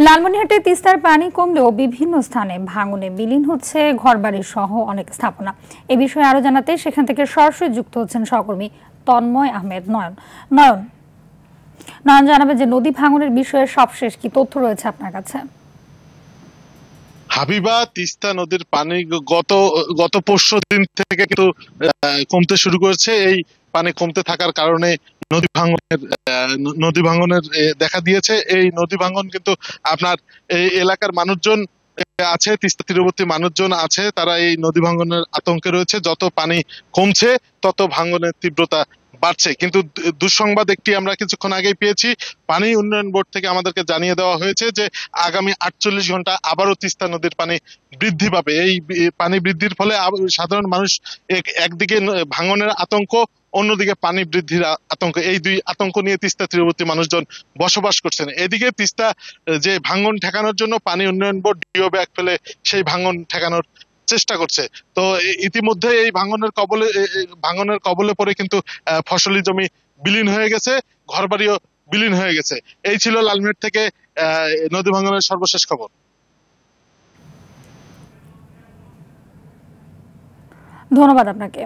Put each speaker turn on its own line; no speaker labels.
লালমনিরহাটে তিস্তার পানি কমলেও বিভিন্ন স্থানে ভাঙনে বিলীন হচ্ছে ঘরবাড়ি সহ অনেক স্থাপনা। এ বিষয়ে আরো জানাতে সেখান থেকে সরাসরি যুক্ত হচ্ছেন সহকর্মী তন্ময় আহমেদ নয়ন। নয়ন নয়ন জানাবে যে নদী ভাঙনের বিষয়ে সবশেষ কি তথ্য রয়েছে আপনার কাছে?
হাবিবা, তিস্তা নদীর পানি গত গত পরশু দিন থেকে কিন্তু কমতে শুরু করেছে। এই পানি কমতে থাকার কারণে নদী ভাঙনের দেখা দিয়েছে। এই নদী ভাঙন কিন্তু আপনার এই এলাকার মানুষজন আছে, তিস্তা তীরবর্তী মানুষজন আছে, তারা এই নদী ভাঙনের আতঙ্কে রয়েছে। যত পানি কমছে তত ভাঙনের তীব্রতা বাড়ছে। কিন্তু দুঃসংবাদ একটি আমরা কিছুক্ষণ আগেই পেয়েছি। পানি উন্নয়ন বোর্ড থেকে আমাদেরকে জানিয়ে দেওয়া হয়েছে যে আগামী 48 ঘন্টা আবারও তিস্তা নদীর পানি বৃদ্ধি পাবে। এই পানি বৃদ্ধির ফলে সাধারণ মানুষ একদিকে ভাঙনের আতঙ্ক, অন্যদিকে পানি বৃদ্ধির আতঙ্ক, এই দুই আতঙ্ক নিয়ে তিস্তা তীরবর্তী মানুষজন বসবাস করছেন। এদিকে তিস্তা যে ভাঙন ঠেকানোর জন্য পানি উন্নয়ন বোর্ড ডিও ব্যাগ ফেলে সেই ভাঙন ঠেকানোর চেষ্টা করছে। তো ইতিমধ্যে এই ভাঙনের কবলে পড়ে কিন্তু ফসলি জমি বিলীন হয়ে গেছে, ঘরবাড়িও বিলীন হয়ে গেছে। এই ছিল লালমিট থেকে নদী ভাঙনের সর্বশেষ খবর।
ধন্যবাদ আপনাকে।